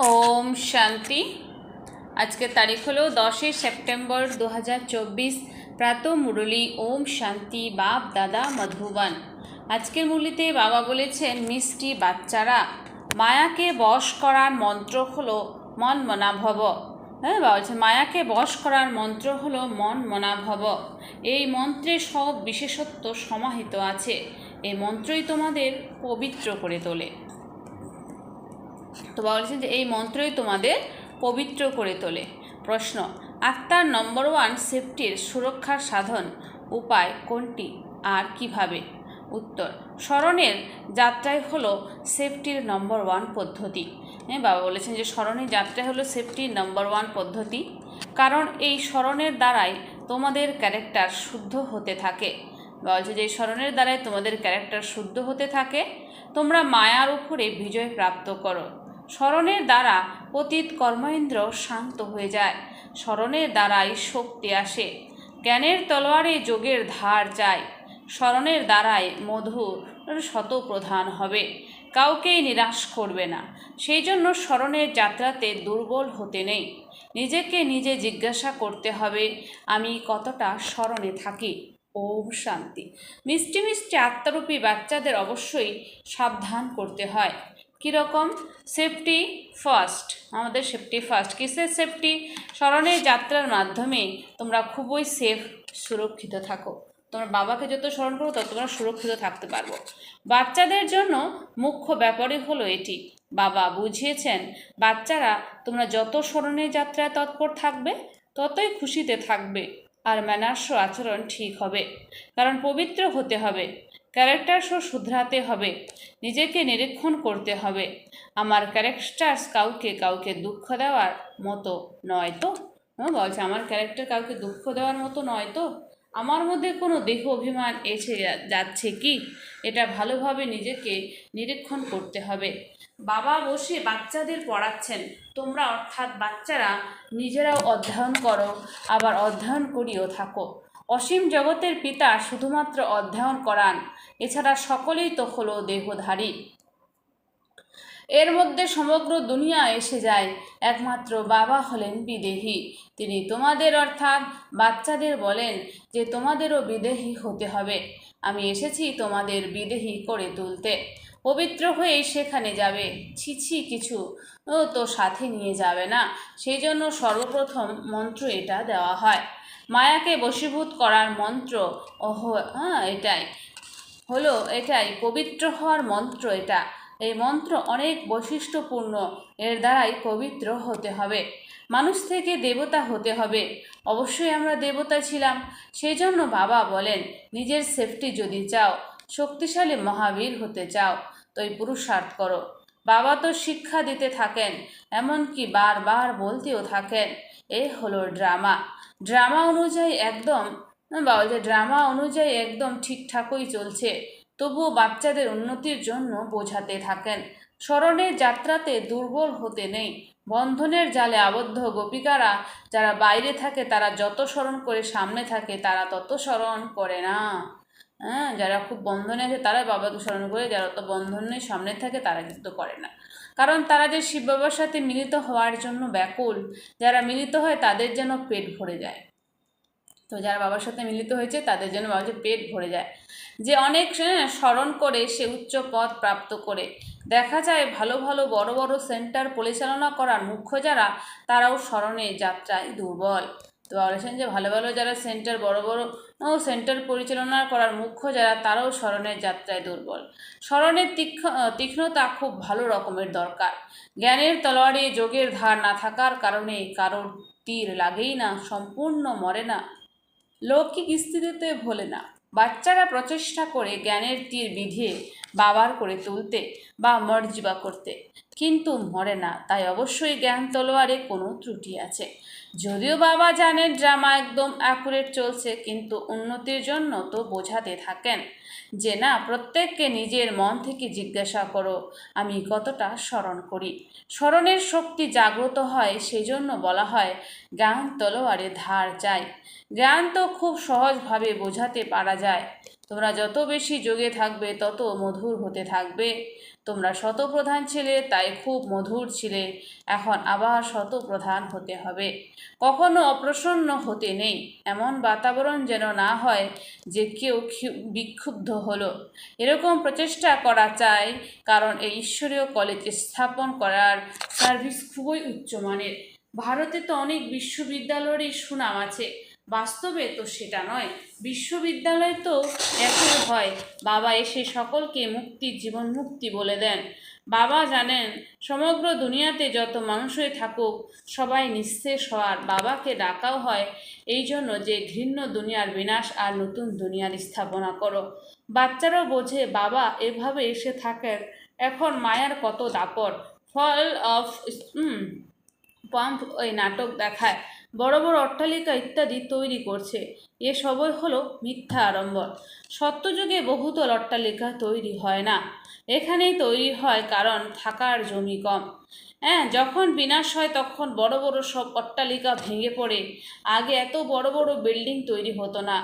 ওম শান্তি। আজকের তারিখ হলো 10 সেপ্টেম্বর 2024। প্রাত মুরলী ওম শান্তি বাপ দাদা মধুবন। আজকের মুরলীতে বাবা বলেছেন, মিষ্টি বাচ্চারা, মায়াকে বশ করার মন্ত্র হলো মন মনা ভব। হ্যাঁ, বাবা বলছেন মায়াকে বশ করার মন্ত্র হলো মন মনা ভব। এই মন্ত্রে সব বিশেষত্ব সমাহিত আছে। এই মন্ত্রই তোমাদের পবিত্র করে তোলে। তো বলছেন যে এই মন্ত্রই তোমাদের পবিত্র করে তোলে। প্রশ্ন, আত্মার নম্বর 1 সেফটির সুরক্ষার সাধন উপায় কোনটি আর কিভাবে? উত্তর, স্মরণের যাত্রাই হলো সেফটির নম্বর 1 পদ্ধতি। হ্যাঁ, বাবা বলেছেন যে স্মরণের যাত্রাই হলো সেফটির নম্বর 1 পদ্ধতি, কারণ এই স্মরণের দ্বারাই তোমাদের ক্যারেক্টার শুদ্ধ হতে থাকে। বলছে যে এই স্মরণের দ্বারাই তোমাদের ক্যারেক্টার শুদ্ধ হতে থাকে, তোমরা মায়ার উপরে বিজয় প্রাপ্ত করো। স্মরণের দ্বারা পতিত কর্মেন্দ্র শান্ত হয়ে যায়। স্মরণের দ্বারাই শক্তি আসে। জ্ঞানের তলোয়ারে যোগের ধার যায়। স্মরণের দ্বারাই মধুর শতপ্রধান হবে, কাউকেই নিরাশ করবে না। সেই জন্য স্মরণের যাত্রাতে দুর্বল হতে নেই। নিজেকে নিজে জিজ্ঞাসা করতে হবে, আমি কতটা স্মরণে থাকি। ওম শান্তি। মিষ্টি মিষ্টি আত্মারূপী বাচ্চাদের অবশ্যই সাবধান করতে হয়। কীরকম? Safety first. আমাদের সেফটি ফার্স্ট। কিসের সেফটি? স্মরণের যাত্রার মাধ্যমে তোমরা খুবই সেফ, সুরক্ষিত থাকো। তোমার বাবাকে যত স্মরণ করো তত তোমরা সুরক্ষিত থাকতে পারবো। বাচ্চাদের জন্য মুখ্য ব্যাপারই হলো এটি। বাবা বুঝিয়েছেন, বাচ্চারা তোমরা যত স্মরণের যাত্রায় তৎপর থাকবে ততই খুশিতে থাকবে, আর ম্যানার্স আচরণ ঠিক হবে। কারণ পবিত্র হতে হবে, ক্যারেক্টার শুধরাতে হবে, নিজেকে নিরীক্ষণ করতে হবে। আমার ক্যারেক্টার কাউকে কাউকে দুঃখ দেওয়ার মতো নয় তো? বলছে আমার ক্যারেক্টার কাউকে দুঃখ দেওয়ার মতো নয় তো? আমার মধ্যে কোনো দেহ অভিমান এসে যাচ্ছে কি? এটা ভালোভাবে নিজেকে নিরীক্ষণ করতে হবে। বাবা বসে বাচ্চাদের পড়াচ্ছেন, তোমরা অর্থাৎ বাচ্চারা নিজেরাও অধ্যয়ন করো, আবার অধ্যয়ন করিও থাকো। অসীম জগতের পিতা শুধুমাত্র অধ্যয়ন করান, এছাড়া সকলেই তো হলো দেহধারী। এর মধ্যে সমগ্র দুনিয়া এসে যায়, একমাত্র বাবা হলেন বিদেহী। তিনি তোমাদের অর্থাৎ বাচ্চাদের বলেন যে তোমাদেরও বিদেহী হতে হবে। আমি এসেছি তোমাদের বিদেহী করে তুলতে। পবিত্র হয়েই সেখানে যাবে। ছিছি কিছু তো সাথে নিয়ে যাবে না। সেই জন্য সর্বপ্রথম মন্ত্র এটা দেওয়া হয়। মায়াকে বশীভূত করার মন্ত্র এটাই পবিত্র হওয়ার মন্ত্র। এই মন্ত্র অনেক বৈশিষ্ট্যপূর্ণ। এর দ্বারাই পবিত্র হতে হবে। মানুষ থেকে দেবতা হতে হবে। অবশ্যই আমরা দেবতা ছিলাম। সেই জন্য বাবা বলেন, নিজের সেফটি যদি চাও, শক্তিশালী মহাবীর হতে চাও, তো এই পুরুষার্থ করো। বাবা তো শিক্ষা দিতে থাকেন, এমনকি বারবার বলতেও থাকেন, এই হলো ড্রামা। ড্রামা অনুযায়ী একদম ঠিকঠাকই চলছে। তবুও বাচ্চাদের উন্নতির জন্য বোঝাতে থাকেন, স্মরণের যাত্রাতে দুর্বল হতে নেই। বন্ধনের জালে আবদ্ধ গোপিকারা যারা বাইরে থাকে তারা যত স্মরণ করে, সামনে থাকে তারা তত স্মরণ করে না। যারা খুব বন্ধনে আছে তারাই বাবাকে স্মরণ করে, যারা অত বন্ধন নেই, সামনে থাকে, তারা কিন্তু করে না। কারণ তারা যে শিব বাবার সাথে মিলিত হওয়ার জন্য ব্যাকুল। যারা মিলিত হয় তাদের যেন পেট ভরে যায়। তো যারা বাবার সাথে মিলিত হয়েছে তাদের জন্য বাবার পেট ভরে যায়। যে অনেক স্মরণ করে সে উচ্চ পদ প্রাপ্ত করে। দেখা যায় ভালো ভালো বড় বড় সেন্টার পরিচালনা করার মুখ্য যারা, তারাও স্মরণের যাত্রায় দুর্বল। তো বলেছেন যে ভালো ভালো যারা বড় বড় সেন্টার পরিচালনা করার মুখ্য যারা, তারাও স্মরণের যাত্রায় দুর্বল। স্মরণের তীক্ষ্ণতা খুব ভালো রকমের দরকার। জ্ঞানের তলোয়ারে যোগের ধার না থাকার কারণে কারোর তীর লাগেই না, সম্পূর্ণ মরে না, লৌকিক স্থিতিতে ভোলে না। বাচ্চারা প্রচেষ্টা করে জ্ঞানের তীর বিধিয়ে বাবার করে তুলতে বা মর্জিবা করতে, কিন্তু মরে না। তাই অবশ্যই জ্ঞান তলোয়ারে কোনো ত্রুটি আছে। যদিও বাবা জানেন ড্রামা একদম অ্যাকুরেট চলছে, কিন্তু উন্নতির জন্য তো বোঝাতে থাকেন যে না, প্রত্যেককে নিজের মন থেকে জিজ্ঞাসা করো, আমি কতটা স্মরণ করি। স্মরণের শক্তি জাগ্রত হয়, সেই জন্য বলা হয় জ্ঞান তলোয়ারে ধার চাই। জ্ঞান তো খুব সহজভাবে বোঝাতে পারা যায়, তোমরা যত বেশি যোগে থাকবে তত মধুর হতে থাকবে। তোমরা শতপ্রধান ছিলে তাই খুব মধুর ছিলে, এখন আবার শতপ্রধান হতে হবে। কখনো অপ্রসন্ন হতে নেই, এমন বাতাবরণ যেন না হয় যে কেউ বিক্ষুব্ধ হলো, এরকম প্রচেষ্টা করা চাই, কারণ এই ঈশ্বরীয় কলেজ স্থাপন করার সার্ভিস খুবই উচ্চমানের। ভারতে তো অনেক বিশ্ববিদ্যালয়েরই সুনাম আছে, বাস্তবে তো সেটা নয়। বিশ্ববিদ্যালয় তো একই হয়, বাবা এসে সকলকে মুক্তি, জীবন মুক্তি বলে দেন। বাবা জানেন সমগ্র দুনিয়াতে যত মানুষই থাকুক সবাই নিঃশেষ হওয়ার বাবাকে ডাকাও হয় এই জন্য যে ঘৃণ্য দুনিয়ার বিনাশ আর নতুন দুনিয়ার স্থাপনা করো। বাচ্চারাও বোঝে বাবা এভাবে এসে থাকেন, এখন মায়ার কত দাপট। ফল অফ পাম্প ওই নাটক দেখায়, বড় বড় অট্টালিকা ইত্যাদি তৈরি করছে, এ সবই হলো মিথ্যা আড়ম্বর। সত্যযুগে বহুতল অট্টালিকা তৈরি হয় না, এখানেই তৈরি হয় কারণ থাকার জমি কম। হ্যাঁ, যখন বিনাশ হয় তখন বড় বড় সব অট্টালিকা ভেঙে পড়ে। আগে এত বড় বড় বিল্ডিং তৈরি হতো না,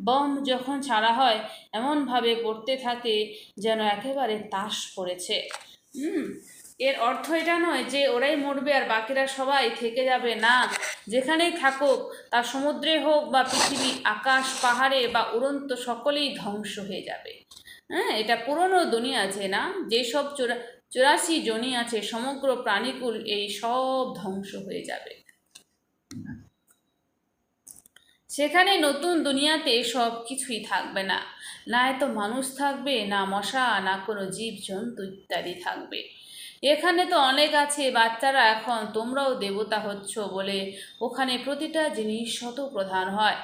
বম যখন ছাড়া হয় এমনভাবে পড়তে থাকে যেন একেবারে তাস পড়েছে। এর অর্থ এটা নয় যে ওরাই মরবে আর বাকিরা সবাই থেকে যাবে, না। যেখানেই থাকুক, তা সমুদ্রে হোক বা পৃথিবী, আকাশ, পাহাড়ে বা উড়ন্ত, সকলেই ধ্বংস হয়ে যাবে। হ্যাঁ, এটা পুরনো দুনিয়া আছে না, যেসব 84 জনি আছে, সমগ্র প্রাণীকুল এই সব ধ্বংস হয়ে যাবে। সেখানে নতুন দুনিয়াতে সব কিছুই থাকবে না, না এত মানুষ থাকবে, না মশা, না কোনো জীবজন্তু ইত্যাদি থাকবে। এখানে তো অনেক আছে, বাচ্চারা এখন তোমরাও দেবতা হচ্ছ বলে ওখানে প্রতিটা জিনিস শতপ্রধান হয়।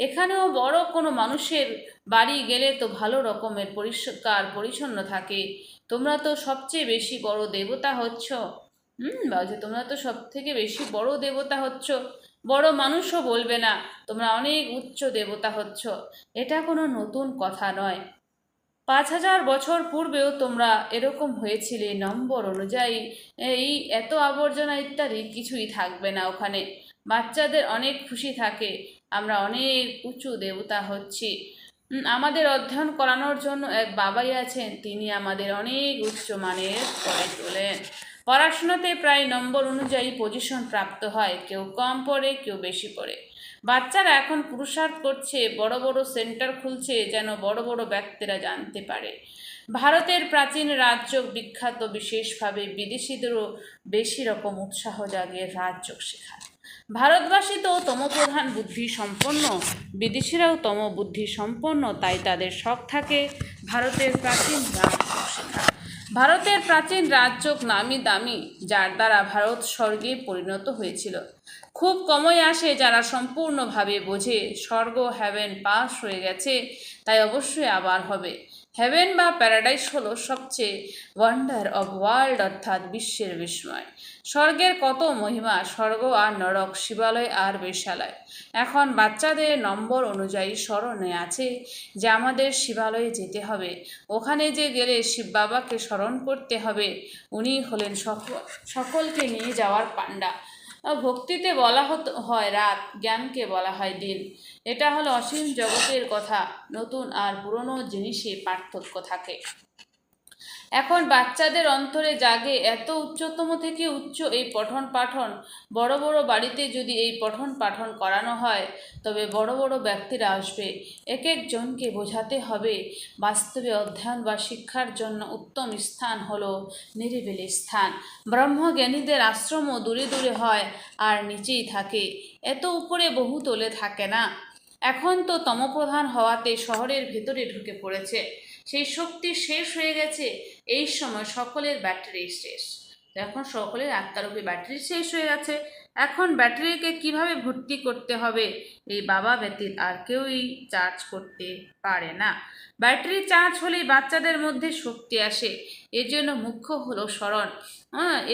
এখানেও বড় কোনো মানুষের বাড়ি গেলে তো ভালো রকমের পরিষ্কার পরিচ্ছন্ন থাকে। তোমরা তো সবচেয়ে বেশি বড় দেবতা হচ্ছ। বলছে তোমরা তো সব থেকে বেশি বড় দেবতা হচ্ছ, বড় মানুষও বলবে না, তোমরা অনেক উচ্চ দেবতা হচ্ছ। এটা কোনো নতুন কথা নয়। 5000 বছর পূর্বেও তোমরা এরকম হয়েছিলে। নম্বর অনুযায়ী এই এত আবর্জনা ইত্যাদি কিছুই থাকবে না ওখানে। বাচ্চাদের অনেক খুশি থাকে, আমরা অনেক উঁচু দেবতা হচ্ছি। আমাদের অধ্যয়ন করানোর জন্য এক বাবাই আছেন, তিনি আমাদের অনেক উচ্চ মানের করে তোলেন। পড়াশোনাতে প্রায় নম্বর অনুযায়ী পজিশন প্রাপ্ত হয়, কেউ কম পড়ে, কেউ বেশি পড়ে। বাচ্চারা এখন পুরুষার্থ করছে, বড় বড় সেন্টার খুলছে যেন বড় বড় ব্যক্তিরা জানতে পারে। ভারতের প্রাচীন রাজযোগ বিখ্যাত, বিশেষভাবে বিদেশিদেরও বেশি রকম উৎসাহ জাগে রাজযোগ শেখার। ভারতবাসী তো তমপ্রধান বুদ্ধি সম্পন্ন, বিদেশিরাও তম বুদ্ধি সম্পন্ন, তাই তাদের শখ থাকে ভারতের প্রাচীন রাজযোগ শেখা। ভারতের প্রাচীন রাজযোগ নামি দামি, যার দ্বারা ভারত স্বর্গে পরিণত হয়েছিল। খুব কমই আসে যারা সম্পূর্ণভাবে বোঝে স্বর্গ, হ্যাভেন পাস হয়ে গেছে, তাই অবশ্যই আবার হবে। হেভেন বা প্যারাডাইস হলো সবচেয়ে ওয়ান্ডার অব ওয়ার্ল্ড, অর্থাৎ বিশ্বের বিস্ময়। স্বর্গের কত মহিমা, স্বর্গ আর নরক, শিবালয় আর বেশ্যালয়। এখন বাচ্চাদের নম্বর অনুযায়ী স্মরণে আছে যে আমাদের শিবালয়ে যেতে হবে, ওখানে যে গেলে শিব বাবাকে স্মরণ করতে হবে, উনি হলেন সকলকে নিয়ে যাওয়ার পান্ডা। ভক্তিতে বলা হয় রাত, জ্ঞানকে বলা হয় দিন। এটা হলো অসীম জগতের কথা, নতুন আর পুরনো জিনিসে পার্থক্য থাকে। এখন বাচ্চাদের অন্তরে জাগে এত উচ্চতম থেকে উচ্চ এই পঠন পাঠন। বড় বড় বাড়িতে যদি এই পঠন পাঠন করানো হয় তবে বড় বড় ব্যক্তিরা আসবে। এক একজনকে বোঝাতে হবে বাস্তবে অধ্যয়ন বা শিক্ষার জন্য উত্তম স্থান হলো নিরিবিলি স্থান। ব্রহ্মজ্ঞানীদের আশ্রমও দূরে দূরে হয় আর নিচেই থাকে, এত উপরে বহু তোলে থাকে না। এখন তো তমপ্রধান হওয়াতে শহরের ভেতরে ঢুকে পড়েছে, সেই শক্তি শেষ হয়ে গেছে। এই সময় সকলের ব্যাটারি শেষ, এখন সকলের আত্মারূপী ব্যাটারি শেষ হয়ে গেছে। এখন ব্যাটারিকে কিভাবে ভর্তি করতে হবে, এই বাবা ব্যতীত আর কেউই চার্জ করতে পারে না। ব্যাটারি চার্জ হলেই বাচ্চাদের মধ্যে শক্তি আসে, এর জন্য মুখ্য হলো স্মরণ।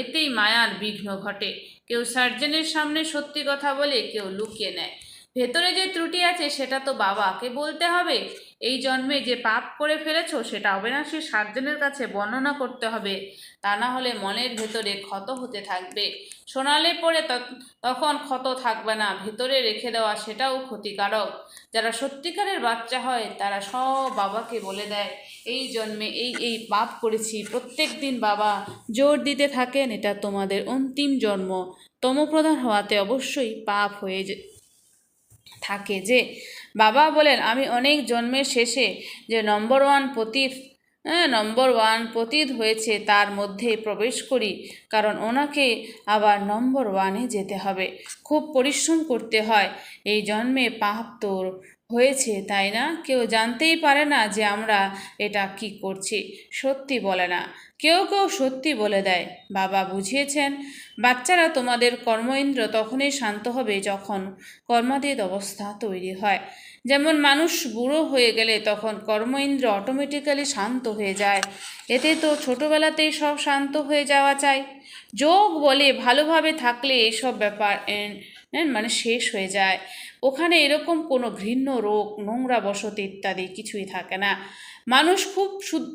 এতেই মায়ার বিঘ্ন ঘটে। কেউ সার্জনের সামনে সত্যি কথা বলে, কেউ লুকিয়ে নেয়। ভেতরে যে ত্রুটি আছে সেটা তো বাবাকে বলতে হবে। এই জন্মে যে পাপ করে ফেলেছো সেটা অবিনাশী সার্জনের কাছে বর্ণনা করতে হবে, তা না হলে মনের ভেতরে ক্ষত হতে থাকবে। শোনালে পরে তখন ক্ষত থাকবে না, ভেতরে রেখে দেওয়া সেটাও ক্ষতিকারক। যারা সত্যিকারের বাচ্চা হয় তারা সব বাবাকে বলে দেয়, এই জন্মে এই পাপ করেছি। প্রত্যেক দিন বাবা জোর দিতে থাকেন, এটা তোমাদের অন্তিম জন্ম, তমপ্রধান হওয়াতে অবশ্যই পাপ হয়ে থাকে। যে বাবা বলেন, আমি অনেক জন্মের শেষে যে নম্বর ওয়ান পতিত হয়েছে তার মধ্যে প্রবেশ করি, কারণ ওনাকে আবার নম্বর ওয়ানে যেতে হবে, খুব পরিশ্রম করতে হয়। এই জন্মে পাপ তোর হয়েছে, তাই না? কেউ জানতেই পারে না যে আমরা এটা কি করছি, সত্যি বলে না। কেউ কেউ সত্যি বলে দেয়। বাবা বুঝিয়েছেন, বাচ্চারা তোমাদের কর্মেন্দ্র তখনই শান্ত হবে যখন কর্মাতীত অবস্থা তৈরি হয়। যেমন মানুষ বুড়ো হয়ে গেলে তখন কর্মেন্দ্র অটোমেটিক্যালি শান্ত হয়ে যায়। এতে তো ছোটবেলাতেই সব শান্ত হয়ে যাওয়া চাই। যোগ বলে ভালোভাবে থাকলে এইসব ব্যাপার মানে শেষ হয়ে যায়। ওখানে এরকম কোনো ঘৃণ্য রোগ, নোংরা বসতি ইত্যাদি কিছুই থাকে না। মানুষ খুব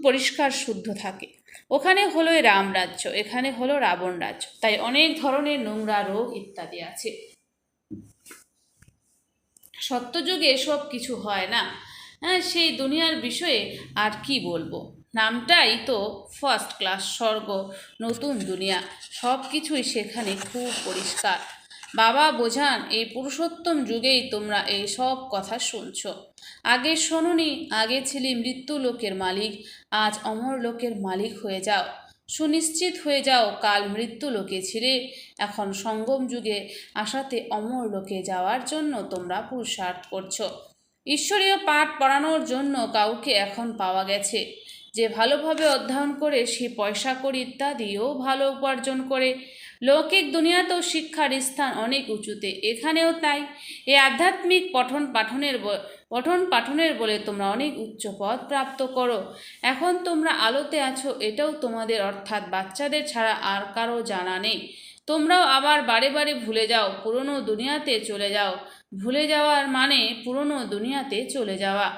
পরিষ্কার শুদ্ধ থাকে। ওখানে হলো রাম রাজ্য, এখানে হলো রাবণ রাজ্য, তাই অনেক ধরনের নোংরা রোগ ইত্যাদি আছে। সত্যযুগে এসব কিছু হয় না। হ্যাঁ, সেই দুনিয়ার বিষয়ে আর কি বলবো, নামটাই তো ফার্স্ট ক্লাস স্বর্গ, নতুন দুনিয়া, সব কিছুই সেখানে খুব পরিষ্কার। বাবা বোঝান, এই পুরুষোত্তম যুগেই তোমরা এই সব কথা শুনছো। আগে শোনোনি, আগে ছিলি মৃত্যু লোকের মালিক, আজ অমর লোকের মালিক হয়ে যাও। সুনিশ্চিত হয়ে যাও, কাল মৃত্যু লোকে ছিলে, এখন সঙ্গম যুগে আশাতে অমর লোকে যাওয়ার জন্য তোমরা পুরুষার্থ করছো। ঈশ্বরীয় পাঠ পড়ানোর জন্য কাউকে এখন পাওয়া গেছে, যে ভালোভাবে অধ্যয়ন করে সে পয়সা কড়ি ইত্যাদিও ভালো উপার্জন করে। লৌকিক দুনিয়াতেও শিক্ষার স্থান অনেক উঁচুতে, এখানেও তাই। এই আধ্যাত্মিক পঠন পাঠনের বলে তোমরা অনেক উচ্চ পদ প্রাপ্ত করো। এখন তোমরা আলোতে আছো, এটাও তোমাদের অর্থাৎ বাচ্চাদের ছাড়া আর কারো জানা নেই। তোমরাও আবার বারে বারে ভুলে যাও, পুরনো দুনিয়াতে চলে যাও। ভুলে যাওয়ার মানে পুরনো দুনিয়াতে চলে যাওয়া।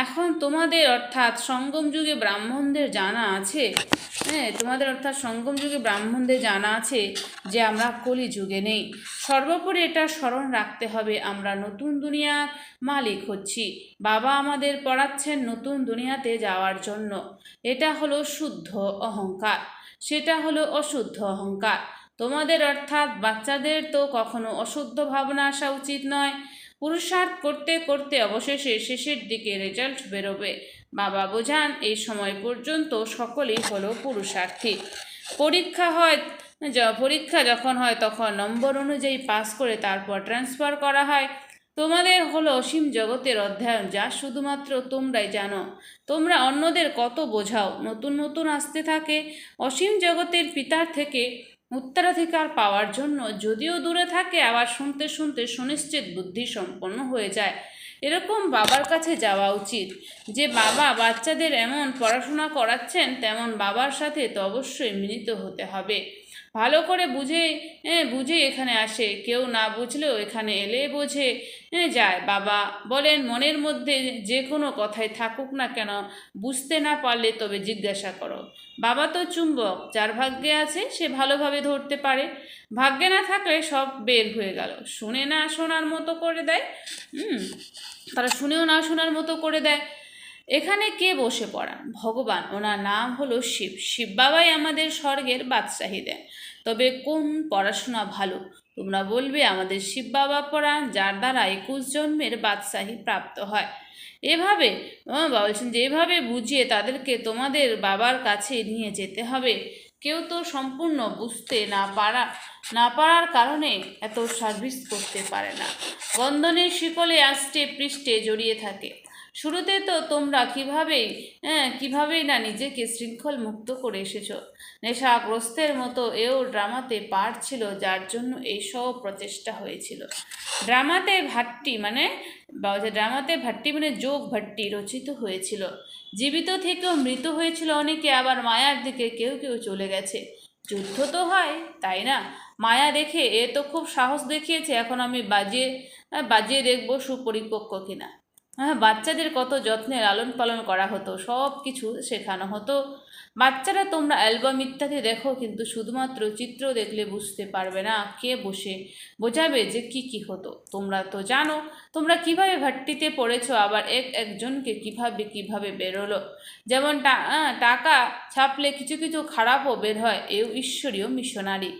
এখন তোমাদের অর্থাৎ সঙ্গম যুগে ব্রাহ্মণদের জানা আছে, তোমাদের অর্থাৎ সঙ্গম যুগে ব্রাহ্মণদের জানা আছে যে আমরা কলি যুগে নেই। সর্বোপরি এটা স্মরণ রাখতে হবে, আমরা নতুন দুনিয়ার মালিক হচ্ছি। বাবা আমাদের পড়াচ্ছেন নতুন দুনিয়াতে যাওয়ার জন্য। এটা হলো শুদ্ধ অহংকার, সেটা হলো অশুদ্ধ অহংকার। তোমাদের অর্থাৎ বাচ্চাদের তো কখনো অশুদ্ধ ভাবনা আসা উচিত নয়। পুরুষার্থ করতে করতে অবশেষে শেষের দিকে রেজাল্ট বেরোবে। বাবা বোঝান, এই সময় পর্যন্ত সকলেই হলো পুরুষার্থী। পরীক্ষা যখন হয় তখন নম্বর অনুযায়ী পাস করে তারপর ট্রান্সফার করা হয়। তোমাদের হলো অসীম জগতের অধ্যয়ন, যা শুধুমাত্র তোমরাই জানো। তোমরা অন্যদের কত বোঝাও, নতুন নতুন আসতে থাকে। অসীম জগতের পিতার থেকে উত্তরাধিকার পাওয়ার জন্য যদিও দূরে থাকে, আবার শুনতে শুনতে সুনিশ্চিত বুদ্ধি সম্পন্ন হয়ে যায়। এরকম বাবার কাছে যাওয়া উচিত, যে বাবা বাচ্চাদের এমন পড়াশোনা করাচ্ছেন, তেমন বাবার সাথে তো অবশ্যই মিলিত হতে হবে। ভালো করে বুঝে এখানে আসে, কেউ না বুঝলেও এখানে এলে বোঝে যায়। বাবা বলেন, মনের মধ্যে যে কোনো কথাই থাকুক না কেন, বুঝতে না পারলে তবে জিজ্ঞাসা করো। বাবা তো চুম্বক, যার ভাগ্যে আছে সে ভালোভাবে ধরতে পারে, ভাগ্যে না থাকলে সব বের হয়ে গেল। শুনে না শোনার মতো করে দেয়, তারা শুনেও না শোনার মতো করে দেয়। এখানে কে বসে পড়ান? ভগবান, ওনার নাম হলো শিব। শিব বাবাই আমাদের স্বর্গের বাদশাহী দেন। তবে কোন পড়াশোনা ভালো? তোমরা বলবে আমাদের শিব বাবা পড়ান, যার দ্বারা 21 জন্মের বাদশাহী প্রাপ্ত হয়। এভাবে বাবা বলছেন যে এভাবে বুঝিয়ে তাদেরকে তোমাদের বাবার কাছে নিয়ে যেতে হবে। কেউ তো সম্পূর্ণ বুঝতে না পারার কারণে এত সার্ভিস করতে পারে না। বন্ধনের শিকলে আষ্টে পৃষ্ঠে জড়িয়ে থাকে। শুরুতে তো তোমরা কিভাবেই না নিজেকে শৃঙ্খল মুক্ত করে এসেছো। নেশাগ্রস্তের মতো এও ড্রামাতে পার্ট ছিল, যার জন্য এইসব প্রচেষ্টা হয়েছিল। ড্রামাতে ভাট্টি মানে যোগ ভাট্টি রচিত হয়েছিল। জীবিত থেকেও মৃত হয়েছিল অনেকে, আবার মায়ার দিকে কেউ কেউ চলে গেছে। যুদ্ধ তো হয়, তাই না? মায়া দেখে তো খুব সাহস দেখিয়েছে, এখন আমি বাজিয়ে দেখবো সুপরিপক্ক কিনা। হ্যাঁ, বাচ্চাদের কত যত্নে লালন পালন করা হতো, সব কিছু শেখানো হতো। বাচ্চারা তোমরা অ্যালবাম ইত্যাদি দেখো, কিন্তু শুধুমাত্র চিত্র দেখলে বুঝতে পারবে না। কে বসে বোঝাবে যে কি কি হতো? তোমরা তো জানো তোমরা কিভাবে ভাট্টিতে পড়েছো, আবার একজনকে কিভাবে কিভাবে বেরোলো। যেমন টাকা ছাপলে কিছু কিছু খারাপও বের হয়, এও ঈশ্বরীয় মিশনারি।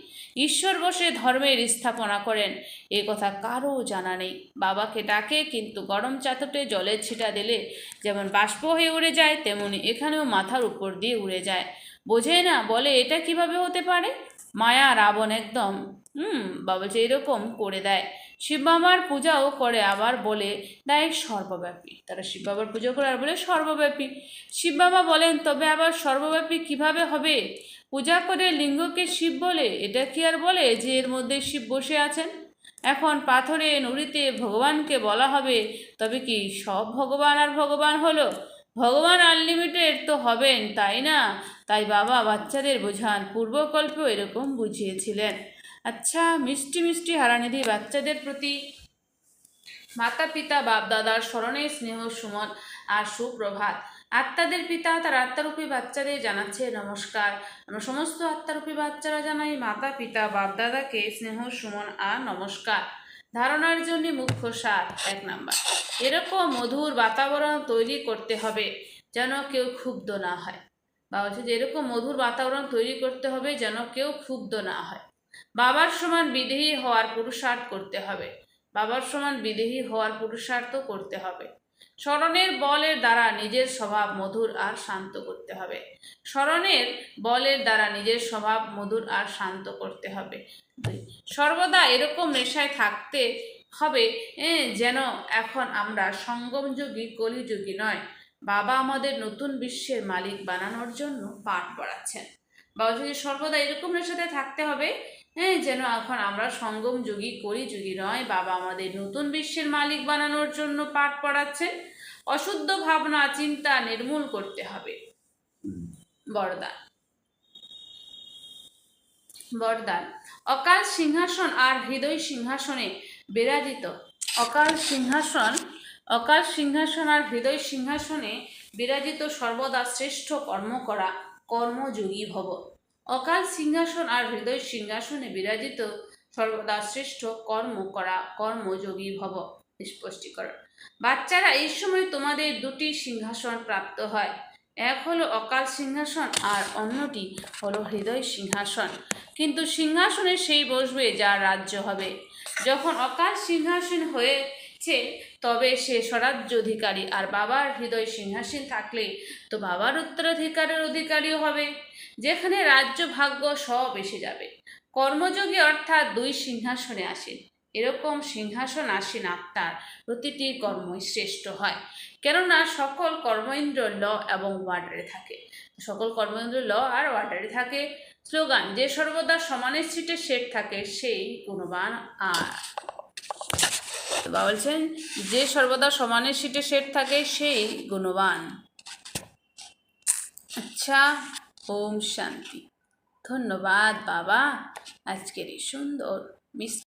ঈশ্বর বসে ধর্মের স্থাপনা করেন, এ কথা কারও জানা নেই। বাবাকে ডাকে, কিন্তু গরম চাতটে জলের ছিটা দিলে যেমন বাষ্প হয়ে উড়ে যায়, তেমনি এখানেও মাথার উপর দিয়ে উড়ে যায়। বোঝে না, বলে এটা কিভাবে হতে পারে। মায়া রাবণ একদম বাবা যে এরকম করে দেয়। শিব বাবার পূজাও করে, আবার বলে দেয় সর্বব্যাপী। তারা শিব বাবার পুজো করে আর বলে সর্বব্যাপী। শিব বাবা বলেন, তবে আবার সর্বব্যাপী কিভাবে হবে? পূজা করে লিঙ্গকে শিব বলে, এটা কি আর বলে যে এর মধ্যে শিব বসে আছেন? এখন পাথরে নুড়িতে ভগবানকে বলা হবে, তবে কি সব ভগবান আর ভগবান হলো? ভগবান আনলিমিটেড তো হবেন, তাই না? তাই বাবা বাচ্চাদের বোঝান, পূর্বকল্পেও এরকম বুঝিয়েছিলেন। আচ্ছা, মিষ্টি মিষ্টি হারানিধি বাচ্চাদের প্রতি মাতা পিতা বাপ দাদার স্মরণে স্নেহ সুমন আর সুপ্রভাত। আত্মাদের পিতা তার আত্মারূপী বাচ্চাদের জানাচ্ছে নমস্কার। আমরা সমস্ত আত্মারূপী বাচ্চারা জানাই মাতা পিতা বাপ দাদাকে স্নেহ সুমন আর নমস্কার। ধারণার জন্য মুখ্য সার 1 নাম্বার, এরকম মধুর বাতাবরণ তৈরি করতে হবে যেন কেউ ক্ষুব্ধ না হয়। বা হচ্ছে যে এরকম মধুর বাতাবরণ তৈরি করতে হবে যেন কেউ ক্ষুব্ধ না হয়। বাবার সমান বিদেহী হওয়ার পুরুষার্থ করতে হবে। বাবার সমান বিদেহী হওয়ার পুরুষার্থ করতে হবে। স্মরণের বলের দ্বারা নিজের স্বভাব মধুর আর শান্ত করতে হবে। স্মরণের বলের দ্বারা নিজের স্বভাব মধুর আর শান্ত করতে হবে। সর্বদা এরকম নেশায় থাকতে হবে যেন এখন আমরা সঙ্গমযোগী কলিযুগী নয়। বাবা আমাদের নতুন বিশ্বের মালিক বানানোর জন্য পাঠ পড়াচ্ছেন। বাবা যদি সর্বদা এরকম নেশাতে থাকতে হবে যেন এখন আমরা সঙ্গম যুগী কলিযুগী নয়, বাবা আমাদের নতুন বিশ্বের মালিক বানানোর জন্য পাঠ পড়াচ্ছেন। অশুদ্ধ ভাবনা চিন্তা নির্মূল করতে হবে। বরদান। বরদান, অকাল সিংহাসন আর হৃদয় সিংহাসনে বিরাজিত। অকাল সিংহাসন আর হৃদয় সিংহাসনে বিরাজিত সর্বদা শ্রেষ্ঠ কর্ম করা কর্মযোগী ভব। অকাল সিংহাসন আর হৃদয় সিংহাসনে বিরাজিত সর্বদা শ্রেষ্ঠ কর্ম করা কর্মযোগী ভব। স্পষ্টীকরণ, বাচ্চারা এই সময় তোমাদের দুটি সিংহাসন প্রাপ্ত হয়। এক হলো অকাল সিংহাসন আর অন্যটি হলো হৃদয় সিংহাসন। কিন্তু সিংহাসনে সেই বসবে যার রাজ্য হবে। যখন অকাল সিংহাসন হয়েছে তবে সে স্বরাজ্য অধিকারী, আর বাবার হৃদয় সিংহাসন থাকলে তো বাবার উত্তরাধিকারের অধিকারীও হবে, যেখানে রাজ্য ভাগ্য সব এসে যাবে। কর্মযোগী অর্থাৎ 2 সিংহাসনে আসেন। এরকম সিংহাসন আসীন আত্মার প্রতিটি কর্মই শ্রেষ্ঠ হয়, কেননা সকল কর্মেন্দ্র ল এবং ওয়ার্ডারে থাকে। সকল কর্মেন্দ্র ল আর ওয়ার্ডারে থাকে। স্লোগান, যে সর্বদা সমানের সিটে সেট থাকে সেই গুণবান। আর তো বলছেন, যে সর্বদা সমানের সিটে সেট থাকে সেই গুণবান। আচ্ছা, ওম শান্তি। ধন্যবাদ বাবা আজকের এই সুন্দর